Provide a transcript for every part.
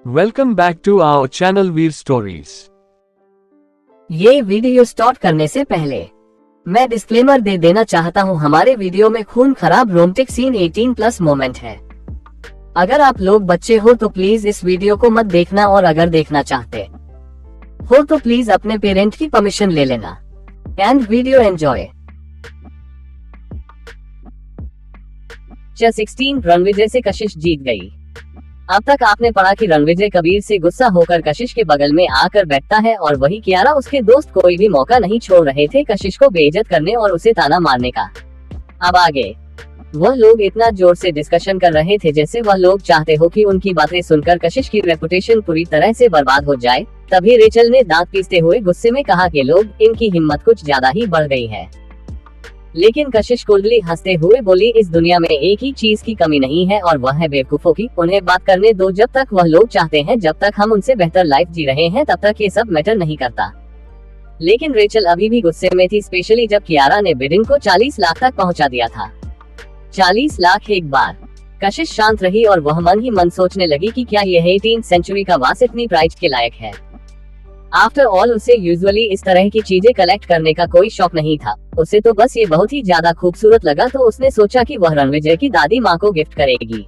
Welcome back to our channel Veer Stories. ये video start करने से पहले मैं डिस्क्लेमर दे देना चाहता हूँ, हमारे वीडियो में खून खराब रोमांटिक सीन 18+ मोमेंट है। अगर आप लोग बच्चे हो तो प्लीज इस वीडियो को मत देखना, और अगर देखना चाहते हो तो प्लीज अपने पेरेंट की परमिशन ले लेना। And video enjoy. 16 रणविजय से कशिश जीत गई। अब तक आपने पढ़ा कि रणविजय कबीर से गुस्सा होकर कशिश के बगल में आकर बैठता है, और वही कियारा उसके दोस्त कोई भी मौका नहीं छोड़ रहे थे कशिश को बेइज्जत करने और उसे ताना मारने का। अब आगे वह लोग इतना जोर से डिस्कशन कर रहे थे जैसे वह लोग चाहते हो कि उनकी बातें सुनकर कशिश की रेपुटेशन पूरी तरह से बर्बाद हो जाए। तभी रेचल ने दांत पीसते हुए गुस्से में कहा कि लोग इनकी हिम्मत कुछ ज्यादा ही बढ़ गई है। लेकिन कशिश कुंडली हंसते हुए बोली, इस दुनिया में एक ही चीज की कमी नहीं है और वह है बेवकूफों की। उन्हें बात करने दो जब तक वह लोग चाहते हैं, जब तक हम उनसे बेहतर लाइफ जी रहे हैं तब तक ये सब मैटर नहीं करता। लेकिन रेचल अभी भी गुस्से में थी, स्पेशली जब कियारा ने बिडिंग को 40 लाख तक पहुंचा दिया था। 40 लाख एक बार। कशिश शांत रही और वह मन ही मन सोचने लगी कि क्या यह 18th सेंचुरी का वास इतनी प्राइज के लायक है। आफ्टर ऑल उसे यूजुअली इस तरह की चीजें कलेक्ट करने का कोई शौक नहीं था, उसे तो बस ये बहुत ही ज्यादा खूबसूरत लगा, तो उसने सोचा कि वह रणविजय की दादी माँ को गिफ्ट करेगी।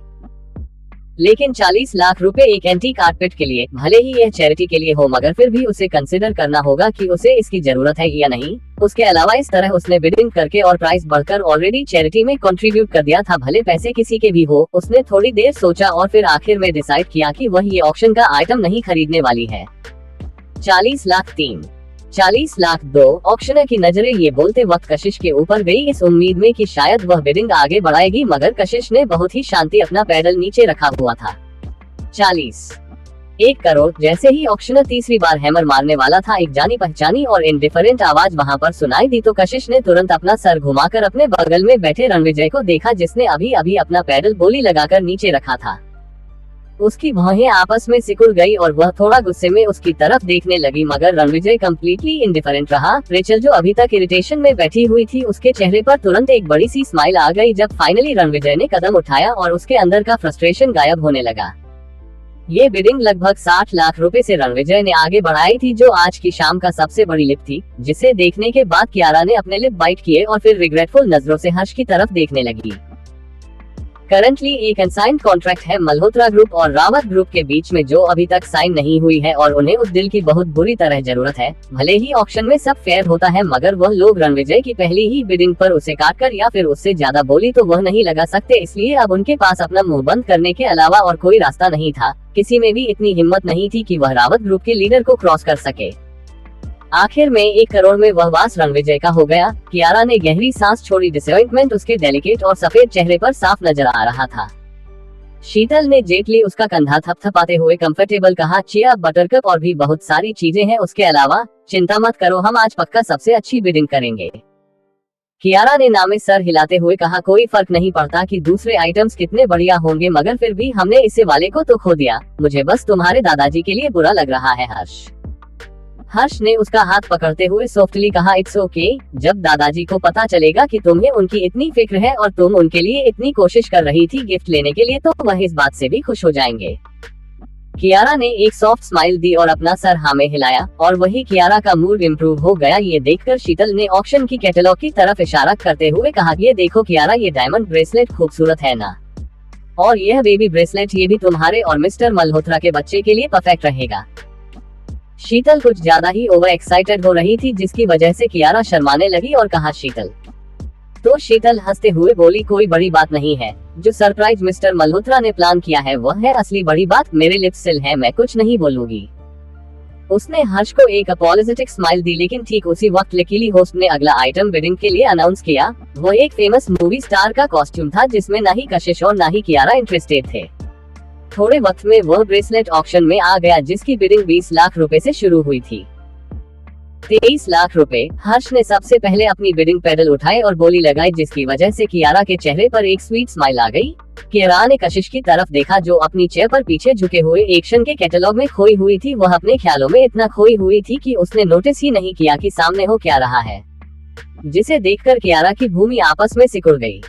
लेकिन 40 लाख रुपए एक एंटीक आर्टपिट के लिए, भले ही यह चैरिटी के लिए हो, मगर फिर भी उसे कंसिडर करना होगा कि उसे इसकी जरूरत है या नहीं। उसके अलावा इस तरह उसने बिडिंग करके और प्राइस बढ़कर ऑलरेडी चैरिटी में कंट्रीब्यूट कर दिया था, भले पैसे किसी के भी हो। उसने थोड़ी देर सोचा और फिर आखिर में डिसाइड किया कि वह ये ऑक्शन का आइटम नहीं खरीदने वाली है। 40 लाख 3, 40 लाख 2। ऑक्शनर की नजरें ये बोलते वक्त कशिश के ऊपर गई, इस उम्मीद में कि शायद वह बिडिंग आगे बढ़ाएगी, मगर कशिश ने बहुत ही शांति अपना पैडल नीचे रखा हुआ था। 40, 1 करोड़। जैसे ही ऑक्शनर तीसरी बार हैमर मारने वाला था, एक जानी पहचानी और इंडिफरेंट आवाज वहां पर सुनाई दी, तो कशिश ने तुरंत अपना सर घुमाकर अपने बगल में बैठे रणविजय को देखा, जिसने अभी अभी अपना पैडल बोली लगाकर नीचे रखा था। उसकी भौहें आपस में सिकुड़ गई और वह थोड़ा गुस्से में उसकी तरफ देखने लगी, मगर रणविजय कम्प्लीटली इंडिफरेंट रहा। रेचल जो अभी तक इरिटेशन में बैठी हुई थी, उसके चेहरे पर तुरंत एक बड़ी सी स्माइल आ गई जब फाइनली रणविजय ने कदम उठाया और उसके अंदर का फ्रस्ट्रेशन गायब होने लगा। ये बिडिंग लगभग 60 लाख रुपए से रणविजय ने आगे बढ़ाई थी, जो आज की शाम का सबसे बड़ी लिप थी, जिसे देखने के बाद कियारा ने अपने लिप बाइट किए और फिर रिग्रेटफुल नजरों से हर्ष की तरफ देखने लगी। करंटली एक अनसाइंड कॉन्ट्रैक्ट है मल्होत्रा ग्रुप और रावत ग्रुप के बीच में, जो अभी तक साइन नहीं हुई है, और उन्हें उस डील की बहुत बुरी तरह जरूरत है। भले ही ऑक्शन में सब फेयर होता है, मगर वह लोग रणविजय की पहली ही बिडिंग पर उसे काटकर या फिर उससे ज्यादा बोली तो वह नहीं लगा सकते, इसलिए अब उनके पास अपना मुंह बंद करने के अलावा और कोई रास्ता नहीं था। किसी में भी इतनी हिम्मत नहीं थी कि वह रावत ग्रुप के लीडर को क्रॉस कर सके। आखिर में 1 करोड़ में वह वास रणविजय का हो गया। कियारा ने गहरी सांस छोड़ी, डिसअपॉइंटमेंट उसके डेलिकेट और सफेद चेहरे पर साफ नजर आ रहा था। शीतल ने जेटली उसका कंधा थपथपाते हुए कंफर्टेबल कहा, चिया बटरकप और भी बहुत सारी चीजें हैं उसके अलावा, चिंता मत करो, हम आज पक्का सबसे अच्छी बिडिंग करेंगे। कियारा ने नामे सर हिलाते हुए कहा, कोई फर्क नहीं पड़ता कि दूसरे आइटम्स कितने बढ़िया होंगे, मगर फिर भी हमने इसे वाले को तो खो दिया। मुझे बस तुम्हारे दादाजी के लिए बुरा लग रहा है हर्ष ने उसका हाथ पकड़ते हुए सॉफ्टली कहा, इट्स ओके। जब दादाजी को पता चलेगा कि तुम्हें उनकी इतनी फिक्र है और तुम उनके लिए इतनी कोशिश कर रही थी गिफ्ट लेने के लिए, तो वह इस बात से भी खुश हो जाएंगे। कियारा ने एक सॉफ्ट स्माइल दी और अपना सर हाँ में हिलाया, और वही कियारा का मूड इम्प्रूव हो गया। ये देखकर शीतल ने ऑक्शन की कैटलॉग की तरफ इशारा करते हुए कहा, ये देखो कियारा, ये डायमंड ब्रेसलेट खूबसूरत है ना, और यह बेबी ब्रेसलेट, ये भी तुम्हारे और मिस्टर मल्होत्रा के बच्चे के लिए परफेक्ट रहेगा। शीतल कुछ ज्यादा ही ओवर एक्साइटेड हो रही थी, जिसकी वजह से कियारा शर्माने लगी और कहा, शीतल। तो शीतल हंसते हुए बोली, कोई बड़ी बात नहीं है, जो सरप्राइज मिस्टर मल्होत्रा ने प्लान किया है वह है असली बड़ी बात। मेरे लिप्स सिल है, मैं कुछ नहीं बोलूंगी। उसने हर्ष को एक अपॉलोजेटिक स्माइल दी, लेकिन ठीक उसी वक्त लकीली होस्ट ने अगला आइटम बिडिंग के लिए अनाउंस किया। वो एक फेमस मूवी स्टार का कॉस्ट्यूम था, जिसमें ना ही कशिश और ना ही कियारा इंटरेस्टेड थे। थोड़े वक्त में वह ब्रेसलेट ऑक्शन में आ गया, जिसकी बिडिंग 20 लाख रुपए से शुरू हुई थी। 23 लाख रुपए। हर्ष ने सबसे पहले अपनी बिडिंग पैडल उठाए और बोली लगाई, जिसकी वजह से कियारा के चेहरे पर एक स्वीट स्माइल आ गई। कियारा ने कशिश की तरफ देखा, जो अपनी चेयर पर पीछे झुके हुए एक्शन के कैटलॉग में खोई हुई थी। वह अपने ख्यालों में इतना खोई हुई थी कि उसने नोटिस ही नहीं किया कि सामने हो क्या रहा है, जिसे देखकर कियारा की भूमि आपस में सिकुड़ गई।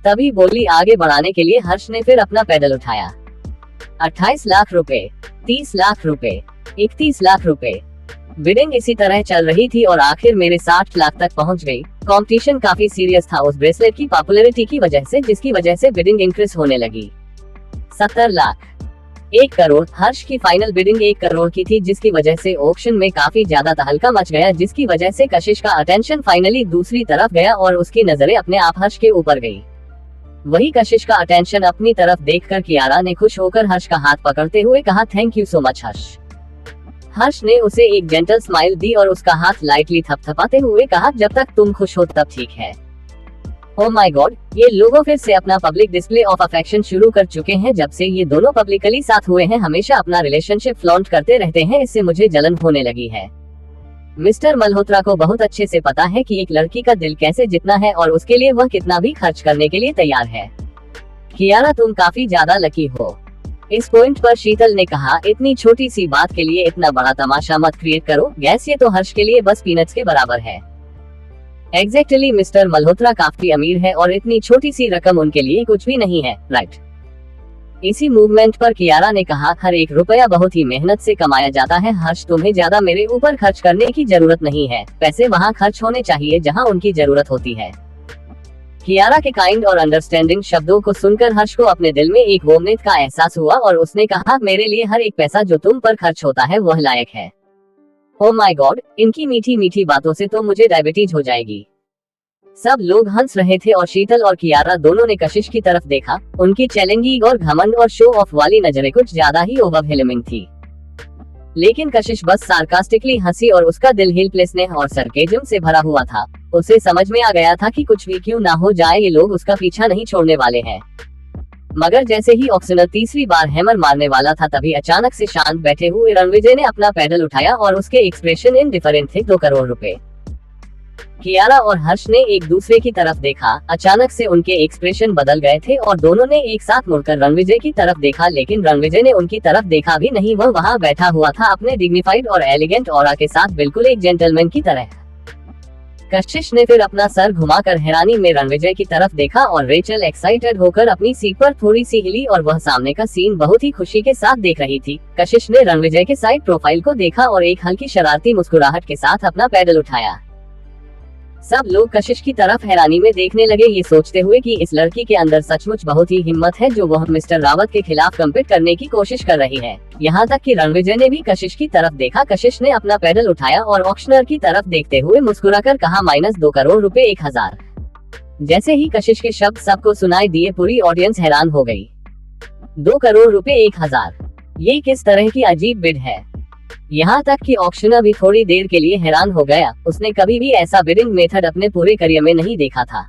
तभी बोली, आगे बढ़ाने के लिए हर्ष ने फिर अपना पैडल उठाया। 28 लाख रुपए, 30 लाख रुपए, 31 लाख रुपए। बिडिंग इसी तरह चल रही थी और आखिर मेरे 60 लाख तक पहुंच गई। कंपटीशन काफी सीरियस था उस ब्रेसलेट की पॉपुलैरिटी की वजह से, जिसकी वजह से बिडिंग इंक्रीज होने लगी। 70 लाख, 1 करोड़। हर्ष की फाइनल बिडिंग 1 करोड़ की थी, जिसकी वजह से ऑक्शन में काफी ज्यादा तहलका मच गया, जिसकी वजह से कशिश का अटेंशन फाइनली दूसरी तरफ गया और उसकी नजरें अपने आप हर्ष के ऊपर गई। वही कशिश का अटेंशन अपनी तरफ देखकर कियारा ने खुश होकर हर्ष का हाथ पकड़ते हुए कहा, थैंक यू सो मच हर्ष। हर्ष ने उसे एक जेंटल स्माइल दी और उसका हाथ लाइटली थपथपाते हुए कहा, जब तक तुम खुश हो तब ठीक है। ओह माय गॉड, ये लोगों फिर से अपना पब्लिक डिस्प्ले ऑफ अफेक्शन शुरू कर चुके हैं। जब से ये दोनों पब्लिकली साथ हुए हैं, हमेशा अपना रिलेशनशिप फ्लॉन्ट करते रहते हैं, इससे मुझे जलन होने लगी है। मिस्टर मल्होत्रा को बहुत अच्छे से पता है कि एक लड़की का दिल कैसे जीतना है और उसके लिए वह कितना भी खर्च करने के लिए तैयार है। कियारा, तुम काफी ज्यादा लकी हो। इस पॉइंट पर शीतल ने कहा, इतनी छोटी सी बात के लिए इतना बड़ा तमाशा मत क्रिएट करो गैस, ये तो हर्ष के लिए बस पीनट्स के बराबर है। एग्जैक्टली, मिस्टर मल्होत्रा काफी अमीर है और इतनी छोटी सी रकम उनके लिए कुछ भी नहीं है, राइट। इसी मूवमेंट पर कियारा ने कहा, हर एक रुपया बहुत ही मेहनत से कमाया जाता है हर्ष, तुम्हें ज्यादा मेरे ऊपर खर्च करने की जरूरत नहीं है। पैसे वहाँ खर्च होने चाहिए जहाँ उनकी जरूरत होती है। कियारा के काइंड और अंडरस्टैंडिंग शब्दों को सुनकर हर्ष को अपने दिल में एक वार्मनेस का एहसास हुआ और उसने कहा, मेरे लिए हर एक पैसा जो तुम पर खर्च होता है वह लायक है। ओह माय गॉड, इनकी मीठी मीठी बातों से तो मुझे डायबिटीज हो जाएगी। सब लोग हंस रहे थे और शीतल और कियारा दोनों ने कशिश की तरफ देखा। उनकी चैलेंजिंग और घमंड और शो ऑफ वाली नजरें कुछ ज्यादा ही ओवरवेलमिंग थी। लेकिन कशिश बस सार्कास्टिकली हंसी और उसका दिल हेल्पलेसनेस और सरकेजम से भरा हुआ था। उसे समझ में आ गया था कि कुछ भी क्यों ना हो जाए, ये लोग उसका पीछा नहीं छोड़ने वाले हैं। मगर जैसे ही ऑक्शनर तीसरी बार हैमर मारने वाला था, तभी अचानक से शांत बैठे हुए रणविजय ने अपना पैडल उठाया और उसके एक्सप्रेशन इनडिफरेंट थे। 2 करोड़ रुपए। कियारा और हर्ष ने एक दूसरे की तरफ देखा। अचानक से उनके एक्सप्रेशन बदल गए थे और दोनों ने एक साथ मुड़कर रणविजय की तरफ देखा, लेकिन रणविजय ने उनकी तरफ देखा भी नहीं। वह वहां बैठा हुआ था अपने डिग्निफाइड और एलिगेंट ऑरा के साथ, बिल्कुल एक जेंटलमैन की तरह। कशिश ने फिर अपना सर घुमाकर हैरानी में रणविजय की तरफ देखा और रेचल एक्साइटेड होकर अपनी सीट पर थोड़ी सी हिली और वह सामने का सीन बहुत ही खुशी के साथ देख रही थी। कशिश ने रणविजय के साइड प्रोफाइल को देखा और एक हल्की शरारती मुस्कुराहट के साथ अपना पैडल उठाया। सब लोग कशिश की तरफ हैरानी में देखने लगे, ये सोचते हुए कि इस लड़की के अंदर सचमुच बहुत ही हिम्मत है जो वह मिस्टर रावत के खिलाफ कम्पीट करने की कोशिश कर रही है। यहाँ तक कि रणविजय ने भी कशिश की तरफ देखा। कशिश ने अपना पैडल उठाया और ऑक्शनर की तरफ देखते हुए मुस्कुराकर कहा, -2 करोड़ रुपए 1000। जैसे ही कशिश के शब्द सबको सुनाई दिए, पूरी ऑडियंस हैरान हो गई। 2 करोड़ रुपए 1000, ये किस तरह की अजीब बिड है। यहाँ तक कि ऑक्शनर भी थोड़ी देर के लिए हैरान हो गया। उसने कभी भी ऐसा बिडिंग मेथड अपने पूरे करियर में नहीं देखा था।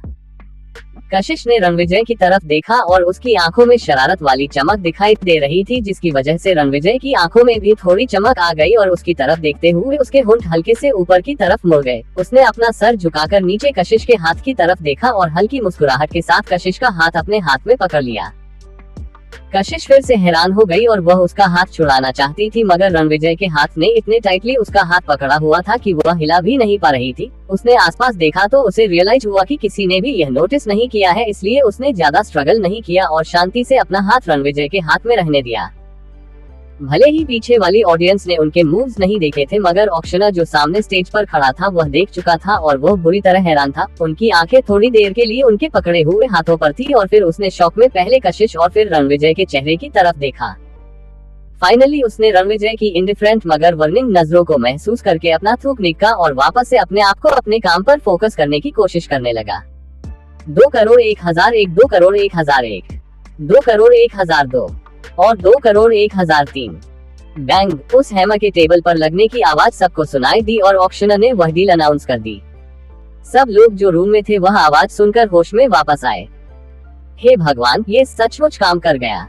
कशिश ने रणविजय की तरफ देखा और उसकी आंखों में शरारत वाली चमक दिखाई दे रही थी, जिसकी वजह से रणविजय की आंखों में भी थोड़ी चमक आ गई और उसकी तरफ देखते हुए उसके होंठ हल्के से ऊपर की तरफ मुड़ गए। उसने अपना सर झुकाकर नीचे कशिश के हाथ की तरफ देखा और हल्की मुस्कुराहट के साथ कशिश का हाथ अपने हाथ में पकड़ लिया। कशिश फिर से हैरान हो गई और वह उसका हाथ छुड़ाना चाहती थी, मगर रणविजय के हाथ ने इतने टाइटली उसका हाथ पकड़ा हुआ था कि वह हिला भी नहीं पा रही थी। उसने आसपास देखा तो उसे रियलाइज हुआ कि किसी ने भी यह नोटिस नहीं किया है, इसलिए उसने ज्यादा स्ट्रगल नहीं किया और शांति से अपना हाथ रणविजय के हाथ में रहने दिया। भले ही पीछे वाली ऑडियंस ने उनके मूव्स नहीं देखे थे, मगर ऑक्शनर जो सामने स्टेज पर खड़ा था वह देख चुका था और वह बुरी तरह हैरान था। उनकी आंखें थोड़ी देर के लिए उनके पकड़े हुए हाथों पर थी और फिर उसने शौक में पहले कशिश और फिर रणविजय के चेहरे की तरफ देखा। फाइनली उसने रणविजय की इंडिफरेंट मगर वर्निंग नजरों को महसूस करके अपना थूक निकाला और वापस से अपने आप को अपने काम पर फोकस करने की कोशिश करने लगा। 2 करोड़ 1001, 2 करोड़ 1001, 2 करोड़ 1002 और 2 करोड़ 1003। बैंग, उस हैमर के टेबल पर लगने की आवाज सबको सुनाई दी और ऑक्शनर ने वह डील अनाउंस कर दी। सब लोग जो रूम में थे वह आवाज सुनकर होश में वापस आए। हे भगवान, ये सचमुच काम कर गया।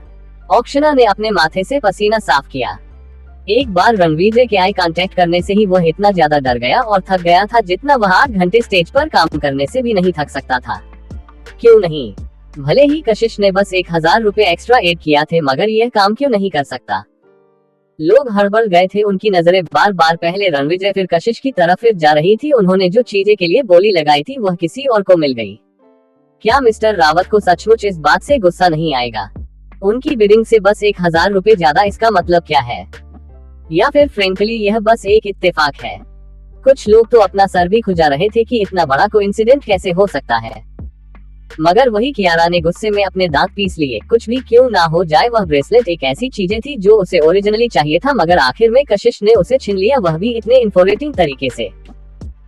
ऑक्शनर ने अपने माथे से पसीना साफ किया। एक बार रणविजय के आई कांटेक्ट करने से ही वह इतना ज्यादा डर गया और थक गया था जितना वह 8 घंटे स्टेज पर काम करने से भी नहीं थक सकता था। क्यों नहीं, भले ही कशिश ने बस 1000 रुपए एक्स्ट्रा ऐड किया थे, मगर यह काम क्यों नहीं कर सकता। लोग हड़बड़ गए थे, उनकी नजरें बार बार पहले रणविजय फिर कशिश की तरफ फिर जा रही थी। उन्होंने जो चीजें के लिए बोली लगाई थी वह किसी और को मिल गई। क्या मिस्टर रावत को सचमुच इस बात से गुस्सा नहीं आएगा? उनकी बिडिंग से बस 1000 रुपए ज्यादा, इसका मतलब क्या है? या फिर फ्रेंकली यह बस एक इत्तेफाक है? कुछ लोग तो अपना सर भी खुजा रहे थे कि इतना बड़ा कोइंसिडेंट कैसे हो सकता है। मगर वही कियारा ने गुस्से में अपने दांत पीस लिए। कुछ भी क्यों ना हो जाए, वह ब्रेसलेट एक ऐसी चीजें थी जो उसे ओरिजिनली चाहिए था, मगर आखिर में कशिश ने उसे छीन लिया, वह भी इतने इन्फोरेटिंग तरीके से।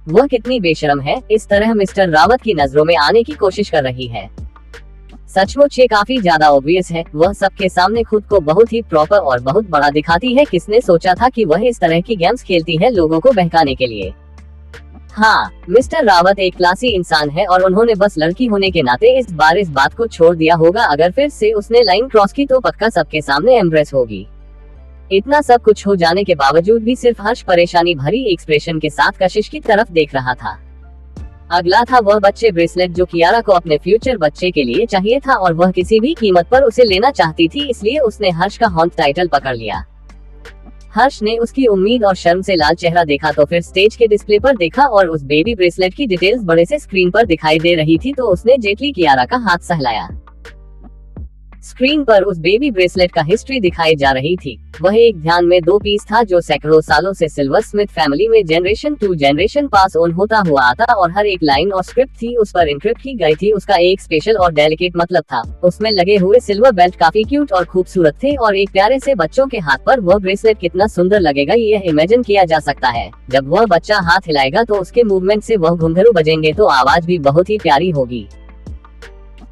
वह कितनी बेशरम है, इस तरह मिस्टर रावत की नजरों में आने की कोशिश कर रही है। सचमुच ये काफी ज्यादा ऑब्वियस है। वह सबके सामने खुद को बहुत ही प्रॉपर और बहुत बड़ा दिखाती है। किसने सोचा था कि वह इस तरह की गेम्स खेलती है लोगों को बहकाने के लिए। हाँ, मिस्टर रावत एक क्लासी इंसान है और उन्होंने बस लड़की होने के नाते इस बात को छोड़ दिया होगा। अगर फिर से उसने लाइन क्रॉस की तो पक्का सबके सामने एम्ब्रेस होगी। इतना सब कुछ हो जाने के बावजूद भी सिर्फ हर्ष परेशानी भरी एक्सप्रेशन के साथ कशिश की तरफ देख रहा था। अगला था वह बच्चे ब्रेसलेट जो कियारा को अपने फ्यूचर बच्चे के लिए चाहिए था और वह किसी भी कीमत पर उसे लेना चाहती थी, इसलिए उसने हर्ष का हॉन्ट टाइटल पकड़ लिया। हर्ष ने उसकी उम्मीद और शर्म से लाल चेहरा देखा तो फिर स्टेज के डिस्प्ले पर देखा और उस बेबी ब्रेसलेट की डिटेल्स बड़े से स्क्रीन पर दिखाई दे रही थी तो उसने जेटली कियारा का हाथ सहलाया। स्क्रीन पर उस बेबी ब्रेसलेट का हिस्ट्री दिखाई जा रही थी। वह एक ध्यान में 2 पीस था जो सैकड़ों सालों से सिल्वर स्मिथ फैमिली में generation to generation pass on होता हुआ आता और हर एक लाइन और स्क्रिप्ट थी उस पर इनक्रिप्ट की गई थी। उसका एक स्पेशल और डेलिकेट मतलब था। उसमें लगे हुए सिल्वर बेल्ट काफी क्यूट और खूबसूरत थे और एक प्यारे से बच्चों के हाथ पर वह ब्रेसलेट कितना सुंदर लगेगा यह इमेजिन किया जा सकता है। जब वह बच्चा हाथ हिलाएगा तो उसके मूवमेंट से वह घुंघरू बजेंगे तो आवाज भी बहुत ही प्यारी होगी।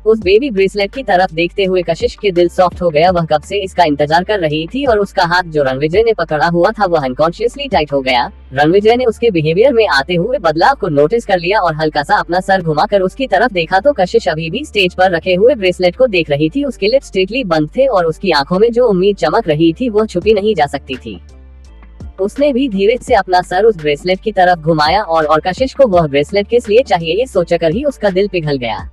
उस बेबी ब्रेसलेट की तरफ देखते हुए कशिश के दिल सॉफ्ट हो गया। वह कब से इसका इंतजार कर रही थी और उसका हाथ जो रणविजय ने पकड़ा हुआ था वह अनकॉन्शियसली टाइट हो गया। रणविजय ने उसके बिहेवियर में आते हुए बदलाव को नोटिस कर लिया और हल्का सा अपना सर घुमाकर उसकी तरफ देखा तो कशिश अभी भी स्टेज पर रखे हुए ब्रेसलेट को देख रही थी। उसके लिप्स स्ट्रेटली बंद थे और उसकी आंखों में जो उम्मीद चमक रही थी वह छुपी नहीं जा सकती थी। उसने भी धीरे से अपना सर उस ब्रेसलेट की तरफ घुमाया और कशिश को वह ब्रेसलेट किस लिए चाहिए ये सोचकर ही उसका दिल पिघल गया।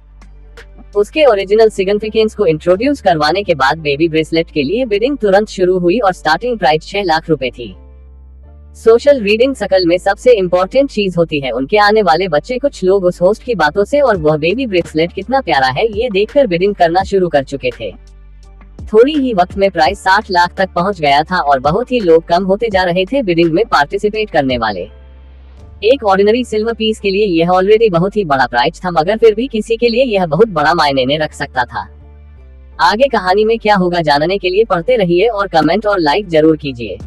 उसके ओरिजिनल सिग्निफिकेंस को इंट्रोड्यूस करवाने के बाद बेबी ब्रेसलेट के लिए बिडिंग तुरंत शुरू हुई और स्टार्टिंग प्राइस 6 लाख रुपए थी। सोशल रीडिंग शकल में सबसे इम्पोर्टेंट चीज होती है उनके आने वाले बच्चे। कुछ लोग उस होस्ट की बातों से और वह बेबी ब्रेसलेट कितना प्यारा है ये देखकर बिडिंग करना शुरू कर चुके थे। थोड़ी ही वक्त में प्राइस 60 लाख तक पहुंच गया था और बहुत ही लोग कम होते जा रहे थे बिडिंग में पार्टिसिपेट करने वाले। एक ऑर्डिनरी सिल्वर पीस के लिए यह ऑलरेडी बहुत ही बड़ा प्राइस था, मगर फिर भी किसी के लिए यह बहुत बड़ा मायने ने रख सकता था। आगे कहानी में क्या होगा जानने के लिए पढ़ते रहिए और कमेंट और लाइक जरूर कीजिए।